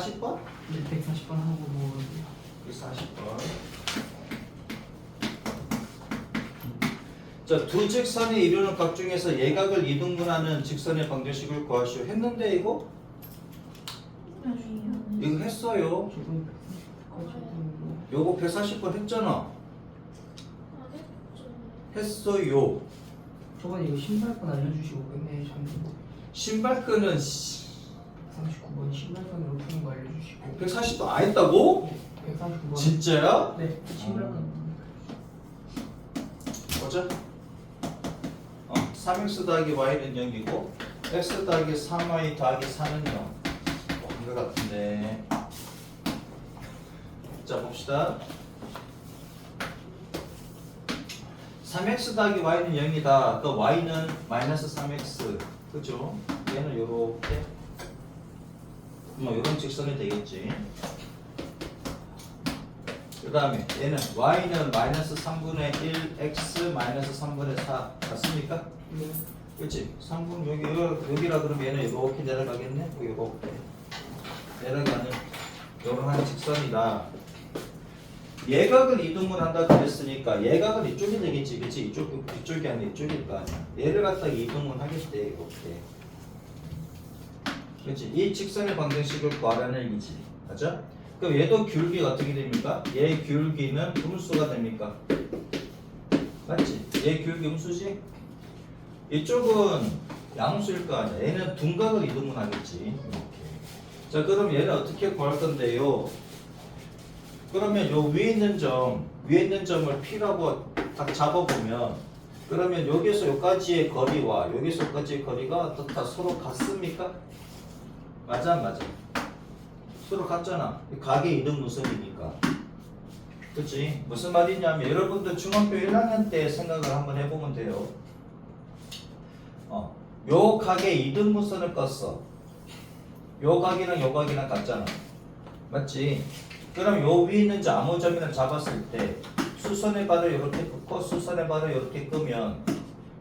140번? 네, 140번 하고 먹어요. 140번. 자, 두 직선이 이루는 각 중에서 예각을 이등분하는 직선의 방정식을 구하시오. 했는데 이거? 아니요. 이거 했어요. 저번에 140번까지 했는데. 요거 140번 했잖아. 안 했죠. 했어요. 저번에 이거 신발끈 알려주시고 끝내 잠들고 신발끈은 39번 신발끈으로 푸는 거 알려주시고 140번 안 했다고? 149번 진짜야? 네 신발끈 보자. 3x 더하기 y는 0이고 x 더하기 3y 더하기 4는 0. 한것 같은데. 자, 봅시다. 3x 더하기 y는 0이다. 그 y는 마이너스 3x. 그죠? 얘는 요렇게 뭐 요런 직선이 되겠지. 그 다음에 얘는 y는 마이너스 3분의 1 x 마이너스 3분의 4 맞습니까? 네. 그렇지? 3분 여기라 그러면 얘는 이렇게 내려가겠네? 이렇게 내려가는 요런 직선이다. 예각을 이동을 한다 그랬으니까 예각은 이쪽이 되겠지, 그렇지? 이쪽이 아니라 이쪽일 거 아니야. 얘를 갖다가 이동을 하겠대, 이렇게. 그렇지? 이 직선의 방정식을 구하라는 얘기지, 맞아? 그럼 얘도 기울기가 어떻게 됩니까? 얘 기울기는 음수가 됩니까? 맞지? 얘 기울기 음수지? 이쪽은 양수일 거 아니야. 얘는 둔각을 이동을 하겠지. 이렇게. 자, 그럼 얘는 어떻게 구할 건데요? 그러면 요 위에 있는 점을 P라고 딱 잡아보면, 그러면 여기서 여기까지의 거리와 여기서 여기까지의 거리가 다 서로 같습니까? 맞아, 안 맞아? 서로 같잖아. 각의 이등 무선이니까. 그치? 무슨 말이냐면 여러분들 중학교 1학년 때 생각을 한번 해보면 돼요. 요 각의 이등분선을 껐어. 요 각이랑 요 각이랑 같잖아. 맞지? 그럼 요 위에 있는 아무 점이나 잡았을 때 수선의 발을 이렇게 긋고 수선의 발을 이렇게 끄면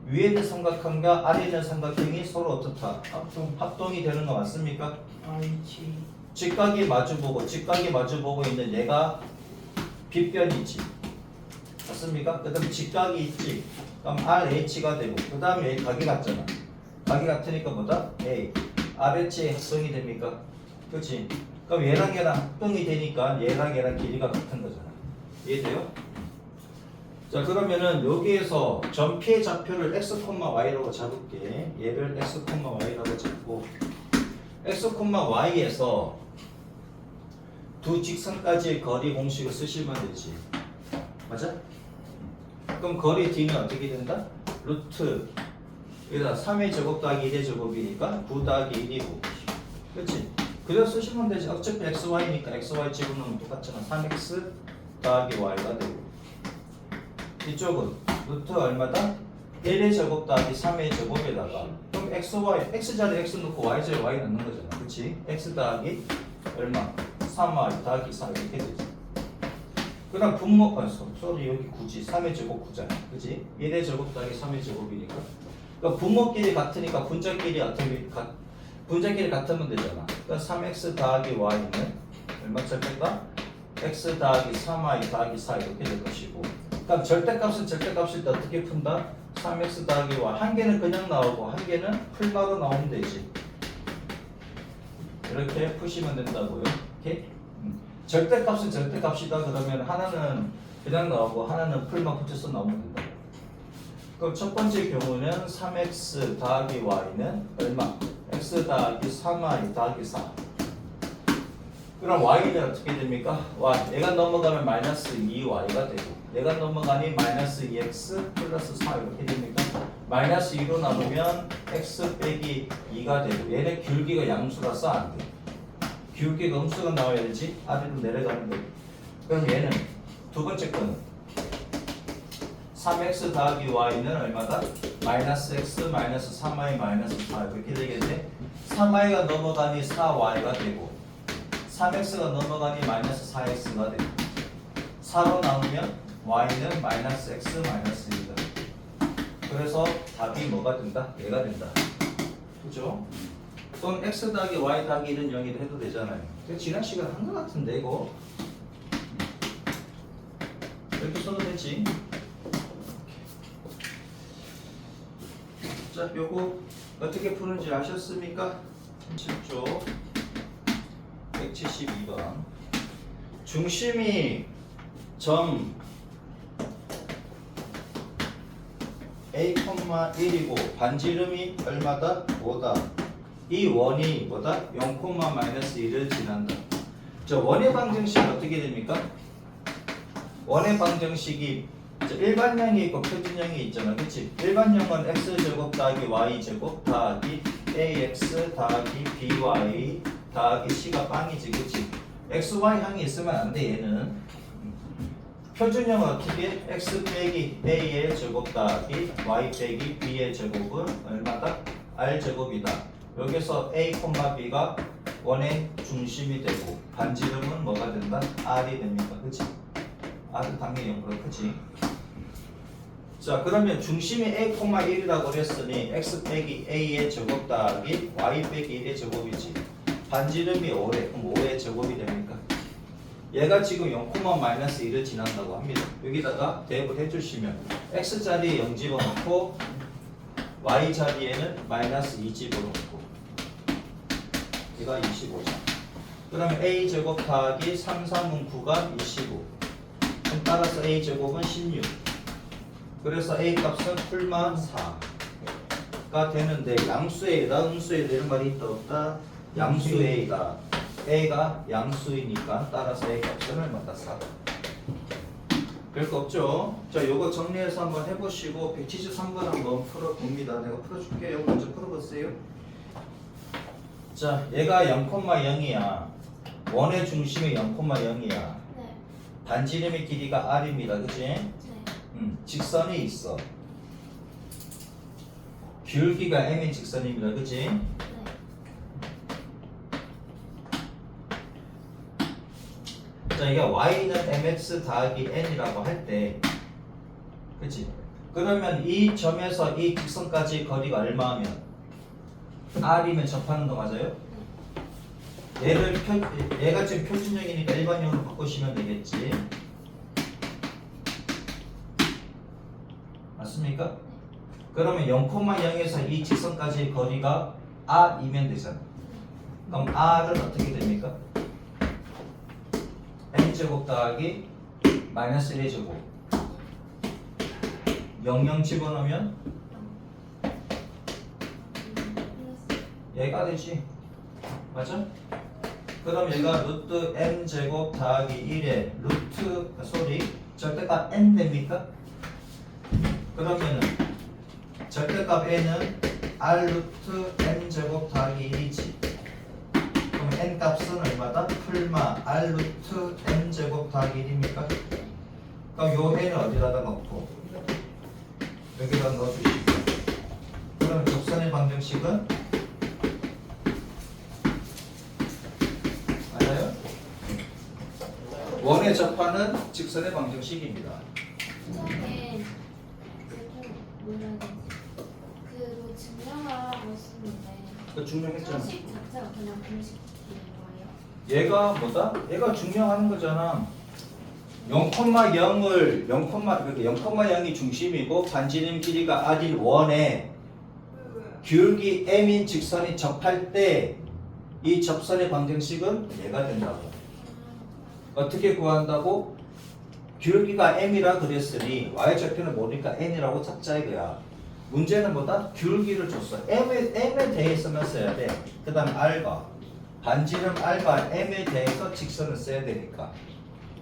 위에 있는 삼각형과 아래에 있는 삼각형이 서로 어떻다? 합동이 되는 거 맞습니까? RH 직각이 마주보고 있는 얘가 빗변이지. 맞습니까? 그 다음에 직각이 있지. 그럼 RH가 되고 그 다음에 각이 같잖아. 각이 같으니까 뭐다? A. RH 합동이 됩니까? 그렇지? 그럼 얘랑 합동이 되니까 얘랑 길이가 같은 거잖아. 이해돼요? 자, 그러면은 여기에서 점 P의 좌표를 x, y라고 잡을게. 얘를 x, y라고 잡고 x, y에서 두 직선까지의 거리 공식을 쓰시면 되지. 맞아? 그럼 거리 D는 어떻게 된다? 루트 여기다 3의 제곱 더하기 1의 제곱이니까 9 더하기 1이고, 그렇지? 그대로 쓰시면 되지. 어차피 xy니까 xy 집어넣으면 똑같잖아. 3x 더하기 y가 되고, 이쪽은 루트 얼마다? 1의 제곱 더하기 3의 제곱에다가, 그럼 x자리에 x 넣고 y자리에 y 넣는 거잖아. 그렇지? x 더하기 얼마? 3y 더하기 4 이렇게 되지. 그 다음 소리 여기 9지. 3의 제곱 9잖아. 그치? 1의 제곱 더하기 3의 제곱이니까. 그러니까 분모끼리 같으니까 분자끼리 같으면 되잖아. 그러니까 3x 더하기 y는 얼마짜리 뺄까? x 더하기 3y 더하기 4 이렇게 될 것이고, 그럼 절대값을 때 어떻게 푼다? 3x 더하기 y. 한 개는 그냥 나오고 한 개는 풀마로 나오면 되지. 이렇게 푸시면 된다고요. 오케이? 절대값은 절대값이다 그러면 하나는 그냥 나오고 하나는 풀만 붙여서 나오면 된다. 그럼 첫 번째 경우는 3x 더하기 y는 얼마? x 더하기 3y 더하기 4. 그럼 y는 어떻게 됩니까? y. 얘가 넘어가면 마이너스 2y가 되고, 얘가 넘어가니 마이너스 2x 플러스 4 이렇게 됩니까? 마이너스 2로 나누면 x 빼기 2가 되고, 얘는 기울기가 양수라서 안 돼. 기울기가 음수가 나와야 되지. 아래로 내려가는 거고. 그럼 얘는 두 번째 거는 3x 더하기 y는 얼마다? 마이너스 x 마이너스 3y 마이너스 4 이렇게 되겠네. 3y가 넘어가니 4y가 되고, 3x가 넘어가니 마이너스 4x가 되고, 4로 나누면 y는 마이너스 x 마이너스 1이다. 그래서 답이 뭐가 된다? 얘가 된다. 그죠? 또는 x 더하기 y 더하기 1은 0이라 해도 되잖아요. 지난 시간에 한 것 같은데 이거 이렇게 써도 되지. 자, 요거 어떻게 푸는지 아셨습니까? 7쪽 172번 중심이 점 A,1이고 반지름이 얼마다? 5다. 이 원이 뭐다? 0,-1을 지난다. 저 원의 방정식이 어떻게 됩니까? 원의 방정식이 일반형이 있고 표준형이 있잖아. 그치? 일반형은 x제곱 더하기 y제곱 더하기 ax 더하기 by 더하기 c가 빵이지. 그치? xy항이 있으면 안 돼 얘는. 표준형은 어떻게? x 빼기 a의 제곱 더하기 y 빼기 b의 제곱은 얼마다? r제곱이다. 여기서 a, b가 원의 중심이 되고 반지름은 뭐가 된다? r이 됩니까? 그치? r은 당연히 0보다 크지. 자, 그러면 중심이 a,1이라고 그랬으니 x 빼기 a의 제곱 더하기 y 빼기 1의 제곱이지. 반지름이 5래. 그럼 5의 제곱이 됩니까? 얘가 지금 0,-1을 지난다고 합니다. 여기다가 대입을 해주시면 x 자리에 0 집어넣고 y 자리에는 -2 집어넣고 얘가 25죠. 그러면 a 제곱 더하기 3, 3은 9가 25. 그럼 따라서 a 제곱은 16. 그래서 a 값은 풀마 4가 되는데 양수에다 음수에다 이런 말이 있다 없다? 양수에다 a가 양수이니까 따라서 a 값은 얼마다? 4. 별거 없죠? 자, 요거 정리해서 한번 해보시고 173번 한번 풀어봅니다. 내가 풀어줄게요. 먼저 풀어보세요. 자, 얘가 0,0이야. 원의 중심이 0,0이야. 네. 반지름의 길이가 r입니다. 그치? 네. 직선이 있어. 기울기가 m인 직선입니다. 그치? 네. 자, 이게 y는 mx 더하기 n이라고 할 때, 그치? 그러면 이 점에서 이 직선까지 거리가 얼마면 r이면 접하는 거 맞아요? 얘가 지금 표준형이니까 일반형으로 바꾸시면 되겠지. 맞습니까? 그러면 0,0에서 이 직선까지의 거리가 r이면 되잖아. 그럼 r은 어떻게 됩니까? m제곱 더하기 -1의 제곱 0 집어넣으면 얘가 되지. 맞아? 그럼 얘가 루트 m제곱 더하기 1의 절대값 n 됩니까? 그러면은 절대값 n은 r 루트 m제곱 더하기 1이지. 그럼 n 값은 얼마다? 풀마 r 루트 m제곱 더하기 1입니까? 그럼 요 n을 어디다가 넣고 여기다 넣어주시고, 그럼 접선의 방정식은 맞아요? 원에 접하는 직선의 방정식입니다. 처음에 뭐라 해야 되지? 그거 증명하라고 했었는데 그 증명했잖아. 서식 자체가 그냥 공식인 거예요? 얘가 뭐다? 얘가 증명하는 거잖아. 0,0이 중심이고 반지름 길이가 r인 원에 기울기 m인 직선이 접할 때 이 접선의 방정식은 얘가 된다고. 어떻게 구한다고? 기울기가 m이라 그랬으니 y좌표는 모르니까 n이라고 잡자 이거야. 문제는 뭐다? 기울기를 줬어. m에 대해서만 써야 돼. 그 다음 r과 반지름 r과 m에 대해서 직선을 써야 되니까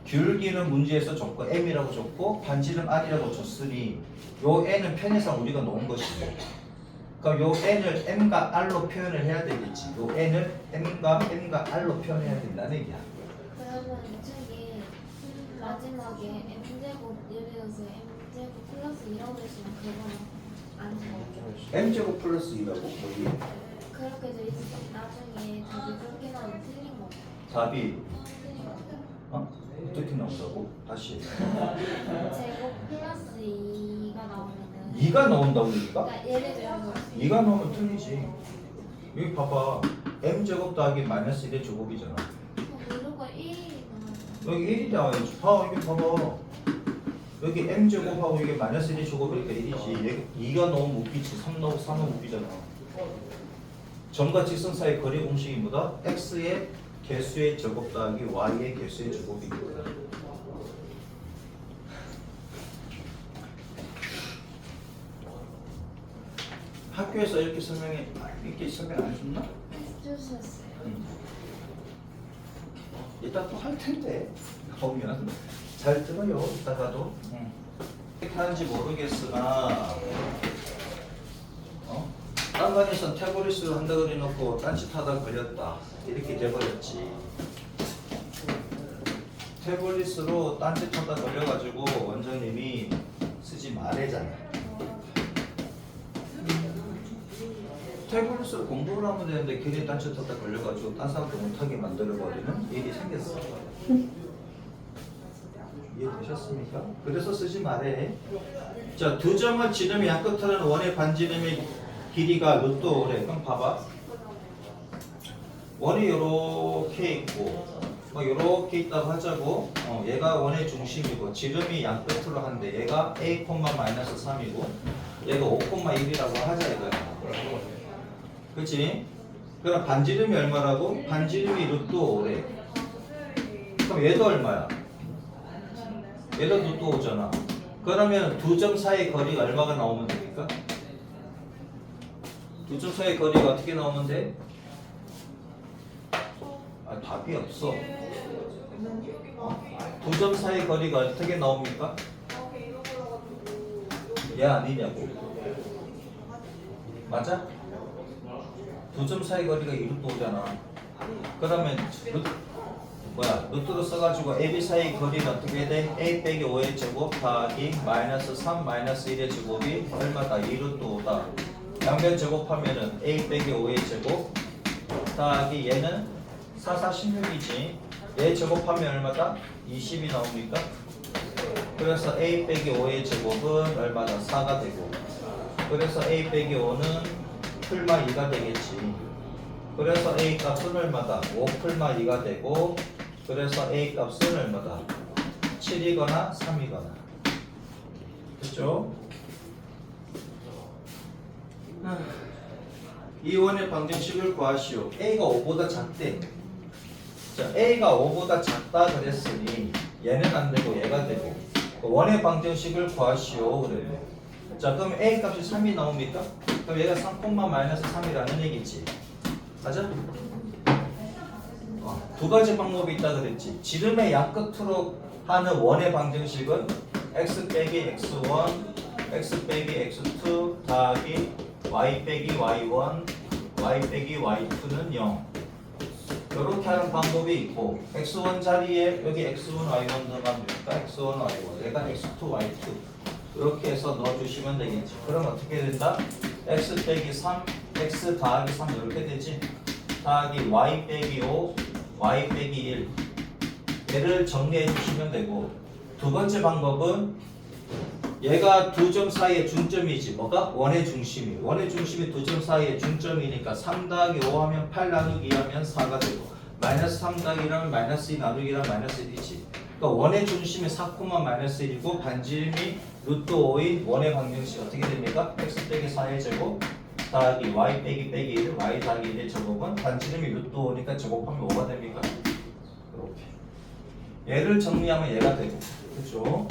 기울기는 문제에서 줬고 m이라고 줬고 반지름 r이라고 줬으니 요 n은 편의상 우리가 놓은 것이고, 그럼 요 n을 m과 r로 표현을 해야 되겠지. 요 n을 m과 r로 표현해야 된다는 얘기야. 그러면 이쪽에 마지막에 m제곱 예를 들어서 m제곱 플러스 2라고 했으면 그거는 아닌 거죠? m제곱 플러스 2라고? 뭐지? 그렇게 돼 있어. 나중에 답이 그렇게 나오면 틀린 거. 답이 어떻게 나온다고? 다시. 제곱 플러스 2가 나오면은 2가 나온다고. 2가? 그러니까 예를 들어서 2가 나오면 틀리지. 여기 봐봐. m제곱 더하기 마이너스 1의 제곱이잖아. 무조건 1이 여기 1이 나와야지. 봐, 여기 봐봐. 여기 m제곱하고 이게 마이너스 1의 제곱이니까 1이지. 2가 너무 웃기지. 3은 웃기잖아. 점과 직선 사이 거리 공식이 뭐다? x의 개수의 제곱 더하기 y의 개수의 제곱이니까. 학교에서 이렇게 설명 안 해줬나? 해주셨어요. 이따 또 할 텐데 보면 잘 들어요. 이따가도 어떻게 하는지 모르겠으나 딴 반에선 태블릿으로 한다 그래놓고 딴짓하다 걸렸다 이렇게 돼버렸지. 태블릿으로 딴짓하다 걸려가지고 원장님이 쓰지 말래잖아. 태블릿으로 공부를 하면 되는데 괜히 딴짓하다 걸려가지고 딴 사람도 못하게 만들어버리는 일이 생겼어. 이해되셨습니까? 그래서 쓰지 말해. 자, 두 점을 지름의 양끝으로는 원의 반지름의 길이가 루트 5래. 그럼 봐봐. 원이 요렇게 있고 요렇게 있다고 하자고. 얘가 원의 중심이고 지름이 양끝으로 한데 얘가 a, 마이너스 3이고 얘가 5,1이라고 하자 이거야. 그치? 그럼 반지름이 얼마라고? 반지름이 루트 5래. 그럼 얘도 얼마야? 얘도 루트 5잖아. 그러면 두 점 사이 거리가 얼마가 나오면 됩니까? 두 점 사이 거리가 어떻게 나오면 돼? 답이 없어. 두 점 사이 거리가 어떻게 나옵니까? 얘 아니냐고. 맞아? 두 점 사이 거리가 2루트 5잖아. 그러면 루트로 써가지고 AB 사이 거리는 어떻게 돼? A 빼기 5의 제곱 더하기 마이너스 3 마이너스 1의 제곱이 얼마다? 2루트 5다. 양변 제곱하면은 A 빼기 5의 제곱 더하기 얘는 4, 4, 16이지. 얘 제곱하면 얼마다? 20이 나옵니까? 그래서 A 빼기 5의 제곱은 얼마다? 4가 되고. 그래서 A 빼기 5는 풀마 2가 되겠지. 그래서 A 값은 얼마다? 5 풀마 2가 되고 그래서 A 값은 얼마다? 7이거나 3이거나. 그렇죠? 이 원의 방정식을 구하시오. A가 5보다 작대. 자, A가 5보다 작다 그랬으니 얘는 안 되고 얘가 되고 원의 방정식을 구하시오 그래요. 자, 그럼 A 값이 3이 나옵니까? 그럼 얘가 3, 마이너스 3이라는 얘기지. 맞아? 두 가지 방법이 있다 그랬지. 지름의 양끝으로 하는 원의 방정식은 x 빼기 x1, x 빼기 x2 더하기 y 빼기 y1, y 빼기 y2는 0. 이렇게 하는 방법이 있고 x1 자리에 여기 x1, y1 넣으면 되니까 x1, y1, 얘가 x2, y2 이렇게 해서 넣어주시면 되겠지. 그럼 어떻게 된다? x 빼기 3, x 더하기 3 이렇게 되지. 더하기 y 빼기 5, y 빼기 1 얘를 정리해 주시면 되고 두 번째 방법은 얘가 두 점 사이의 중점이지. 뭐가? 원의 중심이. 원의 중심이 두 점 사이의 중점이니까 3 더하기 5 하면 8 나누기 2 하면 4가 되고 마이너스 3 더하기 1하면 마이너스 2 나누기 1 하면 마이너스 1이지. 그러니까 원의 중심이 4, 마이너스 1이고 반지름이 루트 5인 원의 방정식 어떻게 됩니까? x 빼기 4의 제곱 더하기 y 빼기 1 y 더하기 1의 제곱은 반지름이 루트 5니까 제곱하면 5가 됩니까? 이렇게 얘를 정리하면 얘가 되고 그렇죠?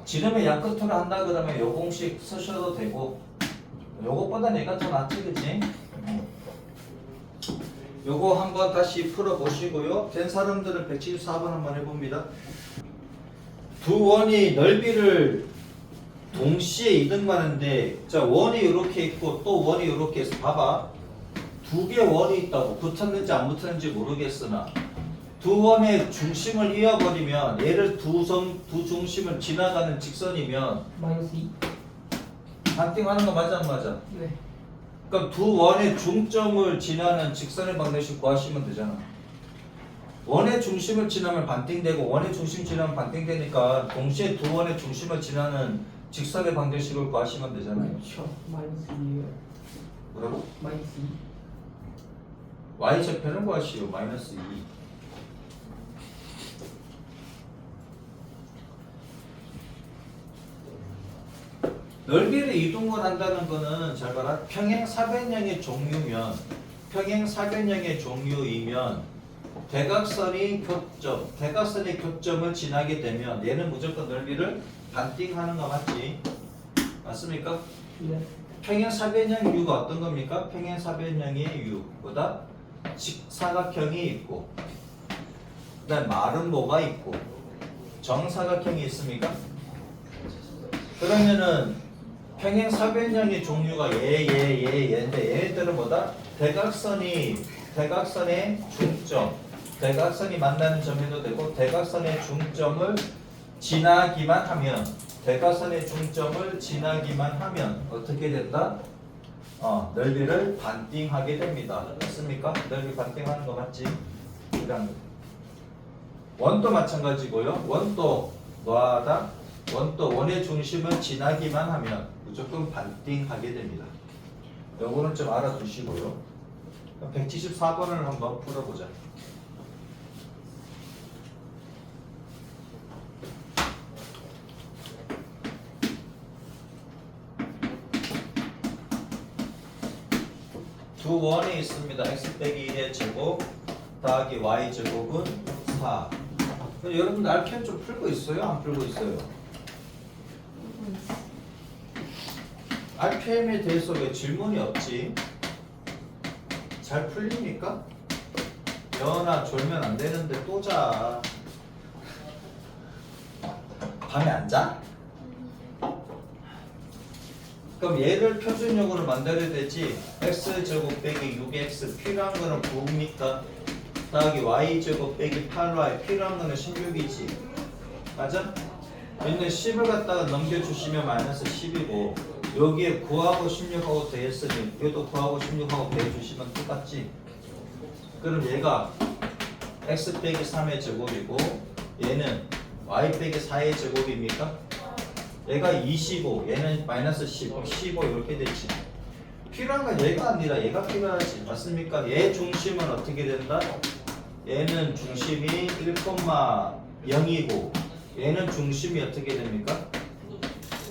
지름의 양끝으로 한다 그러면 요 공식 쓰셔도 되고 요것보다 얘가 더 낫지 그치? 요거 한번 다시 풀어보시고요. 된 사람들은 174번 한번 해봅니다. 두 원이 넓이를 동시에 이등분하는데 자 원이 이렇게 있고 또 원이 이렇게 있어. 봐봐. 두 개 원이 있다고 붙었는지 안 붙었는지 모르겠으나 두 원의 중심을 이어버리면 얘를 두 중심을 지나가는 직선이면 마이너스 2? 반띵하는 거 맞아 안 맞아? 네. 그러니까 두 원의 중점을 지나는 직선의 방정식 구하시면 되잖아. 원의 중심을 지나면 반띵되고 원의 중심 지나면 반띵되니까 동시에 두 원의 중심을 지나는 직선의 방정식을 구하시면 되잖아요. 그렇죠. 마이너스 2예요. 뭐라고? 마이너스 2. y좌표는 구하시오. 마이너스 2. 넓이를 이동을 한다는 거는 잘 봐라. 평행사변형의 종류면 평행사변형의 종류이면 대각선의 교점을 지나게 되면 얘는 무조건 넓이를 반띵하는 거 맞지? 맞습니까? 네. 평행사변형 U가 어떤 겁니까? 평행사변형의 U보다 직사각형이 있고 그다음 말은 뭐가 있고 정사각형이 있습니까? 그러면은 평행사변형의 종류가 얘인데 얘들은 뭐다? 대각선의 중점 대각선이 만나는 점에도 되고 대각선의 중점을 지나기만 하면 어떻게 된다? 넓이를 반띵하게 됩니다. 맞습니까? 넓이 반띵하는 거 맞지? 그다음 원도 마찬가지고요. 원도 뭐하다? 원의 중심을 지나기만 하면 무조건 반띵하게 됩니다. 요거는 좀 알아두시고요. 174번을 한번 풀어보자. 두 원이 있습니다. x 빼기 1의 제곱 더하기 y 제곱은 4. 여러분 RPM 좀 풀고 있어요? 안 풀고 있어요? RPM에 대해서 왜 질문이 없지? 잘 풀립니까? 연아 졸면 안 되는데 또 자. 밤에 안 자? 그럼 얘를 표준형으로 만들어야 되지. x제곱 빼기 6x 필요한 거는 9입니까? 더하기 y제곱 빼기 8y 필요한 거는 16이지. 맞아? 얘는 10을 갖다가 넘겨주시면 마이너스 10이고 여기에 9하고 16하고 더했으니 얘도 9하고 16하고 더해주시면 똑같지. 그럼 얘가 x 빼기 3의 제곱이고 얘는 y 빼기 4의 제곱입니까? 얘가 25, 얘는 마이너스 10, 15 이렇게 되지. 필요한 건 얘가 아니라 얘가 필요하지. 맞습니까? 얘 중심은 어떻게 된다? 얘는 중심이 1,0이고 얘는 중심이 어떻게 됩니까?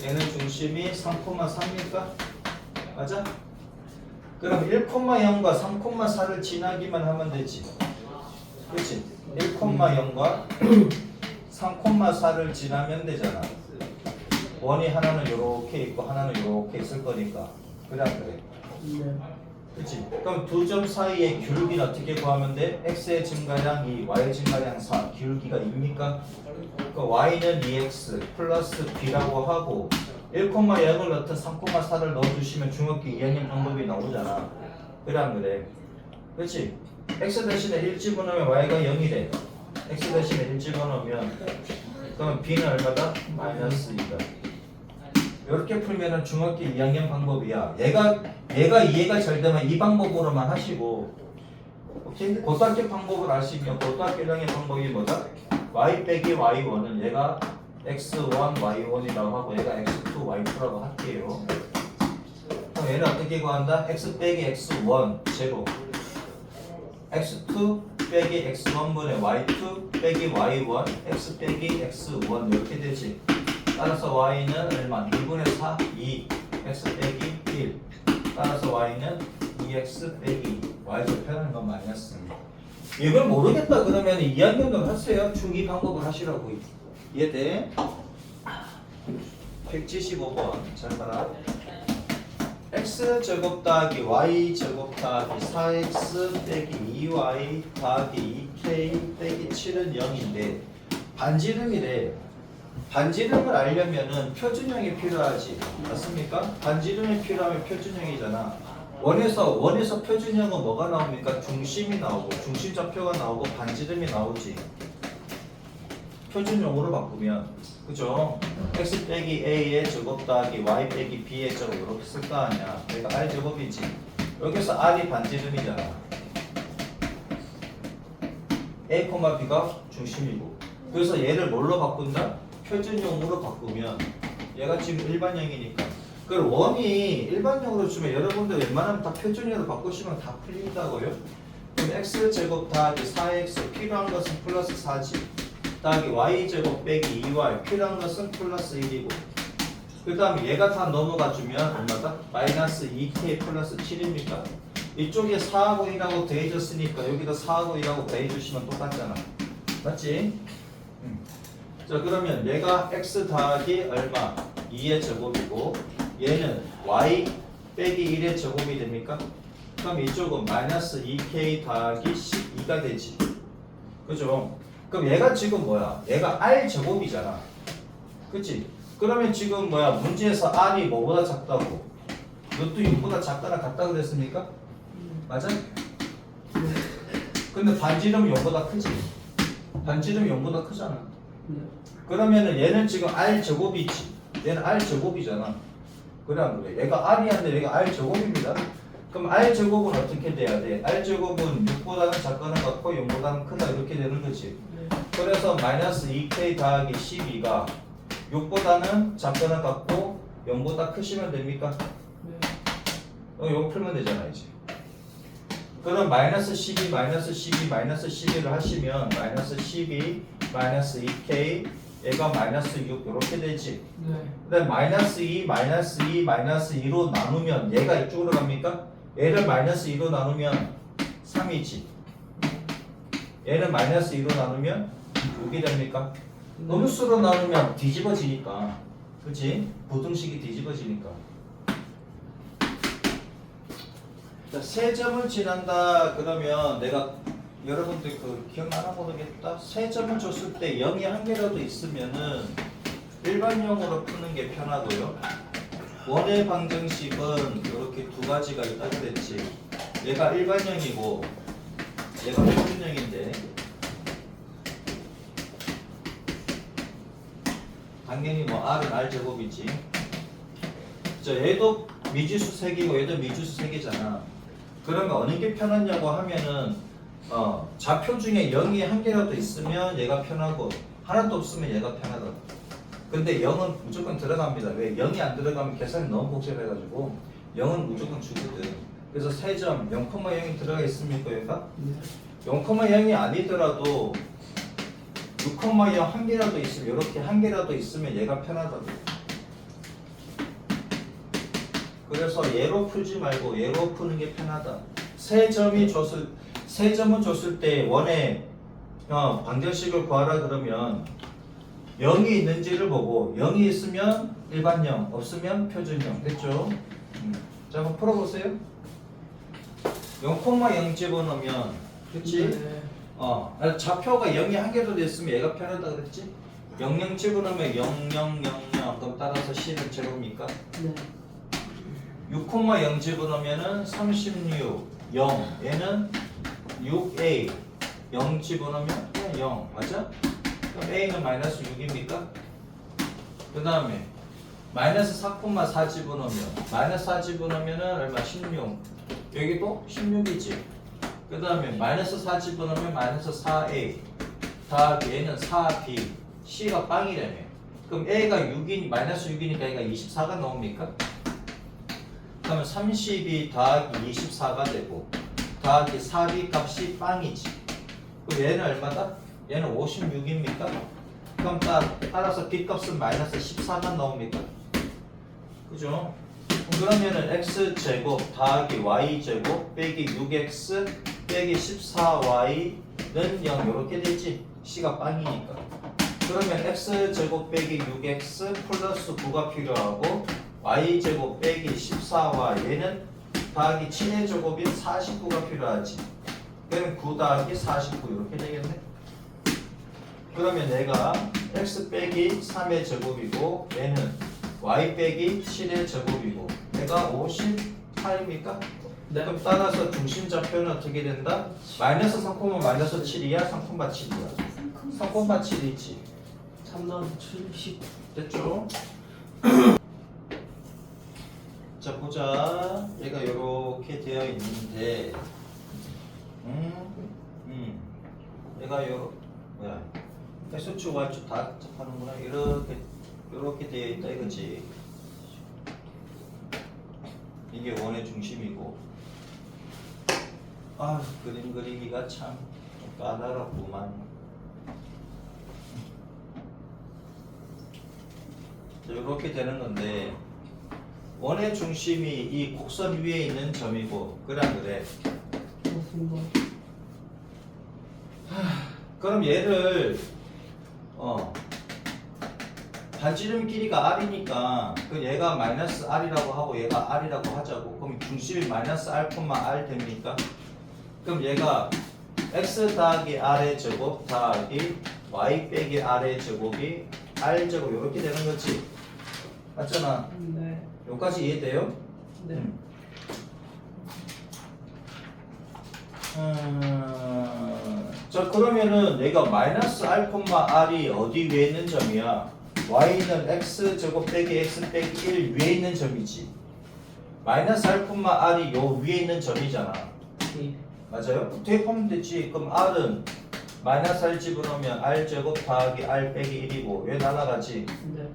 얘는 중심이 3,3입니까? 맞아? 그럼 1,0과 3,4를 지나기만 하면 되지. 그렇지? 1,0과 3,4를 지나면 되잖아. 원이 하나는 이렇게 있고 하나는 이렇게 있을 거니까. 그래 안 그래? 네. 그렇지? 그럼 두 점 사이의 기울기는 어떻게 구하면 돼? x의 증가량 2, y의 증가량 4. 기울기가 2입니까? 그 y는 2x 플러스 b라고 하고 1,0을 넣든 3,4를 넣어주시면 중학교 2학년 방법이 나오잖아. 그래 안 그래? 그렇지? x 대신에 1 집어넣으면 y가 0이래. x 대신에 1 집어넣으면 그러면 b는 얼마다? 마이너스 2다. 이렇게 풀면은 중학교 2학년 방법이야. 얘가 이해가 잘 되면 이 방법으로만 하시고, 오케이? 고등학교 방법을 아시면 고등학교 1학년 방법이 뭐다? y 빼기 y1은 얘가 x1 y1이라고 하고 얘가 x2 y2라고 할게요. 그럼 얘는 어떻게 구한다? x 빼기 x1 제곱 x2 빼기 x1분의 y2 빼기 y1 x 빼기 x1 이렇게 되지. 따라서 y는 얼마? 2분의 4, 2 x 빼기 1 따라서 y는 2x 빼기 y좌표라는 건 마이너스. 이걸 모르겠다 그러면 2학년도 하세요. 중2 방법을 하시라고. 이해돼? 175번 잘 봐라. x제곱 더하기 y제곱 더하기 4x 빼기 2y 더하기 2k 빼기 7은 0인데 반지름이래. 반지름을 알려면은 표준형이 필요하지. 맞습니까? 반지름이 필요하면 표준형이잖아. 원에서 표준형은 뭐가 나옵니까? 중심이 나오고 중심좌표가 나오고 반지름이 나오지. 표준형으로 바꾸면 그죠? x 빼기 a의 제곱 더하기 y 빼기 b의 제곱 이렇게 쓸 거 아니야. 그러니까 r 제곱이지. 여기서 r이 반지름이잖아. a, b가 중심이고. 그래서 얘를 뭘로 바꾼다? 표준형으로 바꾸면 얘가 지금 일반형이니까. 그걸 원이 일반형으로 주면 여러분들 웬만하면 다 표준형으로 바꾸시면 다 풀린다고요. 그럼 x제곱 더하기 4x 필요한 것은 플러스 4지. 더하기 y제곱 빼기 2y 필요한 것은 플러스 1이고. 그 다음에 얘가 다 넘어가 주면 얼마다? 마이너스 2k 플러스 7입니까? 이쪽에 4하고 1하고 더해졌으니까 여기다 4하고 1하고 더해주시면 똑같잖아. 맞지? 자 그러면 얘가 x 더하기 얼마? 2의 제곱이고 얘는 y 빼기 1의 제곱이 됩니까? 그럼 이쪽은 마이너스 2k 더하기 12가 되지. 그죠? 그럼 얘가 지금 뭐야? 얘가 r 제곱이잖아. 그치? 그러면 지금 뭐야? 문제에서 r이 뭐보다 작다고? 루트 6보다 작거나 같다 그랬습니까? 맞아? 근데 반지름 0보다 크지? 반지름 0보다 크잖아. 그러면은 얘는 지금 r 제곱이지. 얘는 r 제곱이잖아. 그래 안 그래? 얘가 r이 한데 얘가 r 제곱입니다. 그럼 r 제곱은 어떻게 돼야 돼? r 제곱은 6보다는 작거나 같고 0보다는 크다 이렇게 되는 거지. 그래서 마이너스 2k 더하기 12가 6보다는 작거나 같고 0보다 크시면 됩니까? 이거 풀면 되잖아 이제. 그럼 마이너스 12, 마이너스 12, 마이너스 12를 하시면 마이너스 12, 마이너스 2k 얘가 마이너스 6 이렇게 되지. 그 다음에 마이너스 2, 마이너스 2, 마이너스 2로 나누면 얘가 이쪽으로 갑니까? 얘를 마이너스 2로 나누면 3이지. 얘는 마이너스 2로 나누면 6이 됩니까? 음수로 나누면 뒤집어지니까. 그치? 부등식이 뒤집어지니까. 자, 세 점을 지난다 그러면 내가 여러분들 그 기억나나 모르겠다. 세 점을 줬을 때 0이 한 개라도 있으면은 일반형으로 푸는 게 편하고요. 원의 방정식은 이렇게 두 가지가 있다 그랬지. 얘가 일반형이고 얘가 표준형인데 당연히 뭐 r은 r 제곱이지. 자, 얘도 미지수 3개고 얘도 미지수 3개잖아. 그러면 어느 게 편하냐고 하면은 좌표 중에 0이 한 개라도 있으면 얘가 편하고 하나도 없으면 얘가 편하다. 근데 0은 무조건 들어갑니다. 왜? 0이 안 들어가면 계산이 너무 복잡해가지고 0은 무조건 주거든. 그래서 3점 0,0이 들어가 있습니까 얘가? 0,0이 아니더라도 6,0 한 개라도 있으면 이렇게 한 개라도 있으면 얘가 편하다고. 그래서 얘로 풀지 말고 얘로 푸는 게 편하다. 세 점은 줬을 때 원의 방정식을 구하라 그러면 0이 있는지를 보고 0이 있으면 일반형, 없으면 표준형. 됐죠? 자, 한번 풀어보세요. 0,0 집어넣으면 그치? 좌표가 0이 한 개도 됐으면 얘가 편하다 그랬지? 00 집어넣으면 0000 그럼 따라서 C는 제로입니까? 네. 6,0 집어넣으면은 36, 0 얘는 6A 0 집어넣으면 0 맞아? 그럼 A는 마이너스 6입니까? 그 다음에 마이너스 4,4 집어넣으면 마이너스 4 집어넣으면은 얼마? 16 여기도 16이지. 그 다음에 마이너스 4 집어넣으면 마이너스 4A 더하기 얘는 4B C가 빵이라며. 그럼 A가 6이 마이너스 6이니까 얘가 24가 나옵니까? 그러면 32 더하기 24가 되고 더하기 4B 값이 빵이지. 그럼 얘는 얼마다? 얘는 56입니까? 그럼 따라서 B 값은 마이너스 14가 나옵니까? 그죠? 그러면은 x제곱 더하기 y제곱 빼기 6x 빼기 14y는 0 이렇게 되지. C가 빵이니까. 그러면 x제곱 빼기 6x 플러스 9가 필요하고 y제곱 빼기 14y 얘는 더하기 7의 제곱인 49가 필요하지. 그러면 9 더하기 49 이렇게 되겠네. 그러면 얘가 x 빼기 3의 제곱이고 얘는 y 빼기 7의 제곱이고 얘가 58입니까? 네. 그럼 따라서 중심 좌표는 어떻게 된다? 마이너스 3, 마이너스 7이야? 3,7이야? 3,7이지. 3 70. 됐죠? 자 보자. 얘가 이렇게 되어 있는데 얘가 뭐야 X축 Y축 다 하는구나. 이렇게 되어 있다 이거지. 이게 원의 중심이고 아, 그림 그리기가 참 까다롭구만. 이렇게 되는 건데 원의 중심이 이 곡선 위에 있는 점이고 그래 안 그래? 맞습니다. 그럼 얘를 반지름 길이가 r이니까 그 얘가 마이너스 r이라고 하고 얘가 r이라고 하자고. 그럼 중심이 마이너스 r, r 됩니까? 그럼 얘가 x 더하기 r의 제곱 더하기 y 빼기 r의 제곱이 r 제곱 이렇게 되는 거지. 맞잖아. 네. 여기까지 이해돼요? 네. 자 그러면은 내가 마이너스 r, r이 어디 위에 있는 점이야? y는 x 제곱 빼기 x 빼기 1 위에 있는 점이지. 마이너스 r, r이 요 위에 있는 점이잖아. 네. 맞아요? 대입하면 되지. 그럼 r은 마이너스 r 집어넣으면 r 제곱 더하기 r 빼기 1이고 왜 날아가지? 네.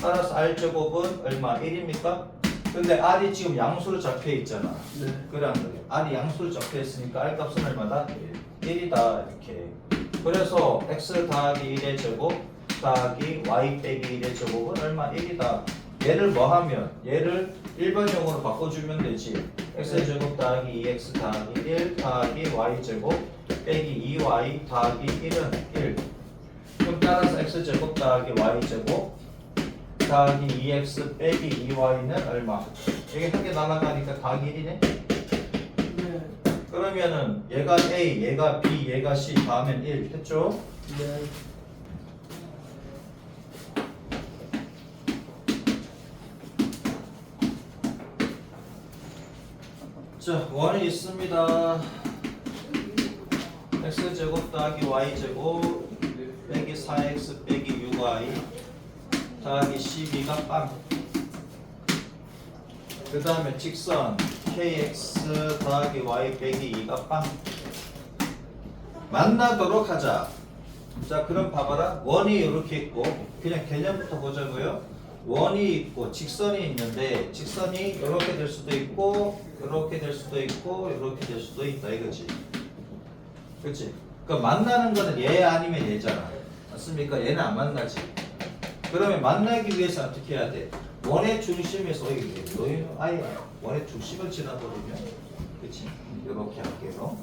따라서 r 제곱은 얼마? 1입니까? 근데 r이 지금 양수로 잡혀 있잖아. 네. 그래 안 그래? r이 양수로 잡혀 있으니까 r 값은 얼마다? 1이다 이렇게. 그래서 x 더하기 1의 제곱 더하기 y 빼기 1의 제곱은 얼마? 1이다. 얘를 뭐 하면? 얘를 일반형으로 바꿔주면 되지. x 제곱 더하기 2x 더하기 1 더하기 y 제곱 빼기 2y 더하기 1은 1. 그럼 따라서 x 제곱 더하기 y 제곱 더하기 2x 빼기 2y는 얼마? 이게 한 개 날아가니까 더하기 1이네? 네. 그러면은 얘가 A, 얘가 B, 얘가 C 더하면 1 했죠? 네. 자, 원이 있습니다. x제곱 더하기 y제곱 빼기 4x 빼기 6y 더하기 12가 빵. 그 다음에 직선 kx 더하기 y 빼기 2가 빵. 만나도록 하자. 자 그럼 봐봐라. 원이 이렇게 있고 그냥 개념부터 보자고요. 원이 있고 직선이 있는데 직선이 이렇게 될 수도 있고 이렇게 될 수도 있고 이렇게 될 수도 있다 이거지. 그렇지? 그러니까 만나는 거는 얘 아니면 얘잖아. 맞습니까? 얘는 안 만나지. 그러면 만나기 위해서 어떻게 해야 돼? 원의 중심에서 이게 원의 중심을 지나버리면 그렇지? 이렇게 할게요.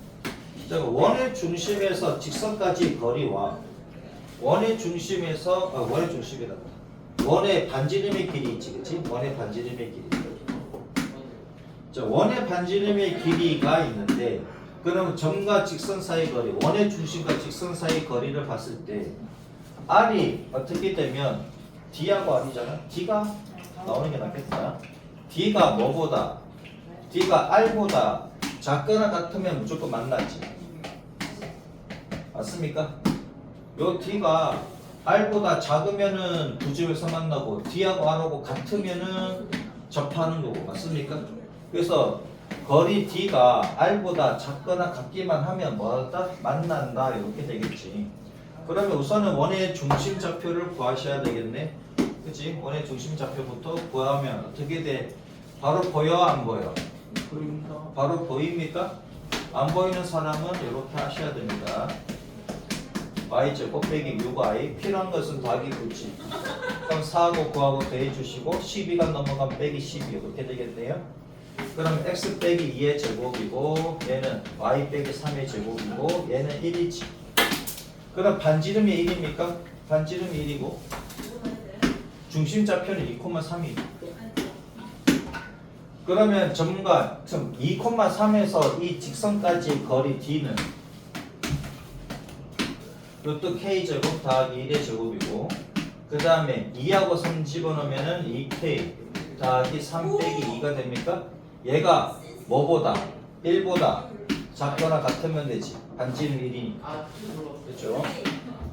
자, 원의 중심에서 직선까지 거리와 원의 중심에서 원의 중심이다. 원의 반지름의 길이 있지, 그렇지? 원의 반지름의 길이. 자, 원의 반지름의 길이가 있는데, 그럼 점과 직선 사이 거리, 원의 중심과 직선 사이 거리를 봤을 때, r이 어떻게 되면 d하고 r이잖아. d가 나오는 게 낫겠다. d가 뭐보다? d가 r보다 작거나 같으면 무조건 만나지. 맞습니까? 요 d가 r보다 작으면은 부집에서 만나고 d하고 r하고 같으면은 접하는 거고. 맞습니까? 그래서 거리 d가 r보다 작거나 같기만 하면 뭐다? 만난다 이렇게 되겠지. 그러면 우선은 원의 중심 좌표를 구하셔야 되겠네. 그치? 원의 중심 좌표부터 구하면 어떻게 돼? 바로 보여 안 보여? 보입니다. 바로 보입니까? 안 보이는 사람은 이렇게 하셔야 됩니다. y제곱 빼기 6y 필요한 것은 더하기 9지. 그럼 4하고 9하고 더해주시고 12가 넘어가면 빼기 12 이렇게 되겠네요. 그럼 x 빼기 2의 제곱이고 얘는 y 빼기 3의 제곱이고 얘는 1이지. 그럼 반지름이 1입니까? 반지름이 1이고 중심 좌표는 2,3이고 그러면 점과 2,3에서 이 직선까지 거리 d는 이것도 k제곱 더하기 1의 제곱이고 그 다음에 2하고 3 집어넣으면 2k 더하기 3 빼기 2가 됩니까? 얘가 뭐보다? 1보다 작거나 같으면 되지. 반지름 1이니까. 그렇죠?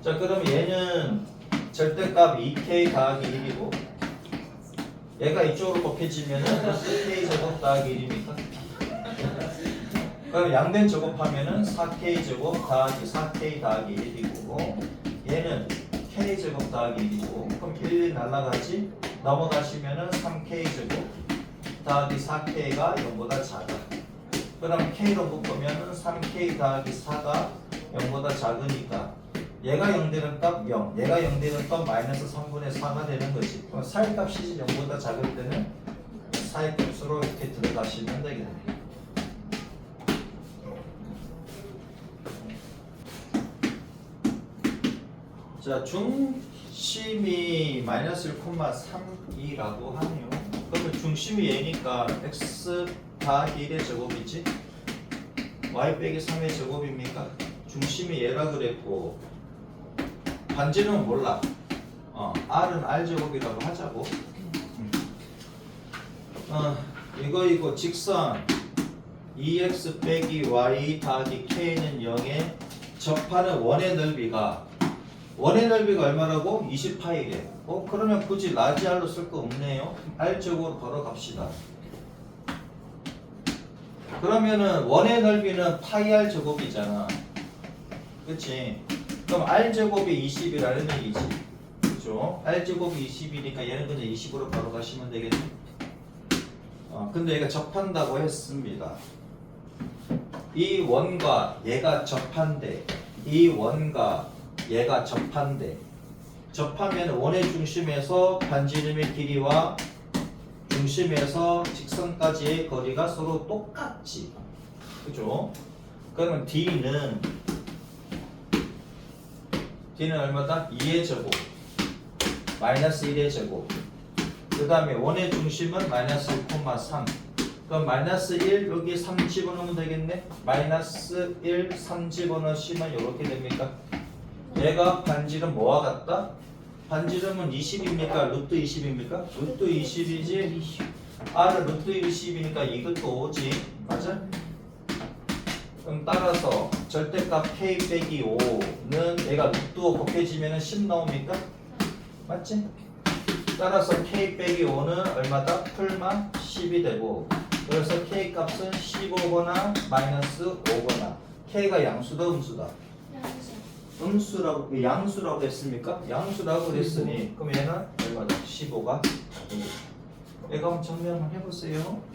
자 그럼 얘는 절대값 2k 더하기 1이고 얘가 이쪽으로 곱해지면은 k제곱 더하기 1입니까? 그럼 양변 제곱하면은 4k제곱 더하기 4k 더하기 1이고 얘는 k제곱 더하기 1이고 그럼 1 날라가지? 넘어가시면은 3k제곱 더하기 4k가 0보다 작아. 그럼 K로 묶으면 3K 더하기 4가 0보다 작으니까 얘가 0 되는 값 0, 얘가 0 되는 값 마이너스 3분의 4가 되는 거지. 그럼 4의 값이 0보다 작을 때는 4의 값으로 이렇게 들어가시면 되겠네. 자, 중심이 마이너스 1,3이라고 하네요. 그러면 중심이 얘니까 x 더하기 1의 제곱이지? y 빼기 3의 제곱입니까? 중심이 얘라 그랬고 반지는 몰라. r은 r제곱이라고 하자고. 이거 직선 2x 빼기 y 더하기 k는 0에 접하는 원의 넓이가 얼마라고? 20파이래. 그러면 굳이 라지 r로 쓸 거 없네요. r제곱으로 바로 갑시다. 그러면은 원의 넓이는 파이 r 제곱이잖아. 그치? 그럼 r제곱이 20이라는 얘기지. 그죠? r제곱이 20이니까 얘는 그냥 20으로 바로 가시면 되겠네. 근데 얘가 접한다고 했습니다. 이 원과 얘가 접한대. 이 원과 얘가 접한대. 접하면 원의 중심에서 반지름의 길이와 중심에서 직선까지의 거리가 서로 똑같지. 그죠? 그러면 D는 얼마다? 2의 제곱 마이너스 1의 제곱. 그 다음에 원의 중심은 마이너스 1,3. 그럼 마이너스 1 여기 3 집어넣으면 되겠네. 마이너스 1 3 집어넣으시면 이렇게 됩니까? 얘가 반지름 뭐와 같다? 반지름은 20입니까? 루트 20입니까? 루트 20이지. r은 루트 20이니까 이것도 5지. 맞아? 그럼 따라서 절대값 k 빼기 5는 얘가 루트 5 곱해지면 10 나옵니까? 맞지? 따라서 k 빼기 5는 얼마다? 풀만 10이 되고, 그래서 k 값은 15거나 마이너스 5거나. k가 양수다 음수다? 음수라고, 양수라고 했습니까? 양수라고 그랬으니 그럼 얘는 얼마다? 15가 되겠다. 얘가 한번 정리 한번 해보세요.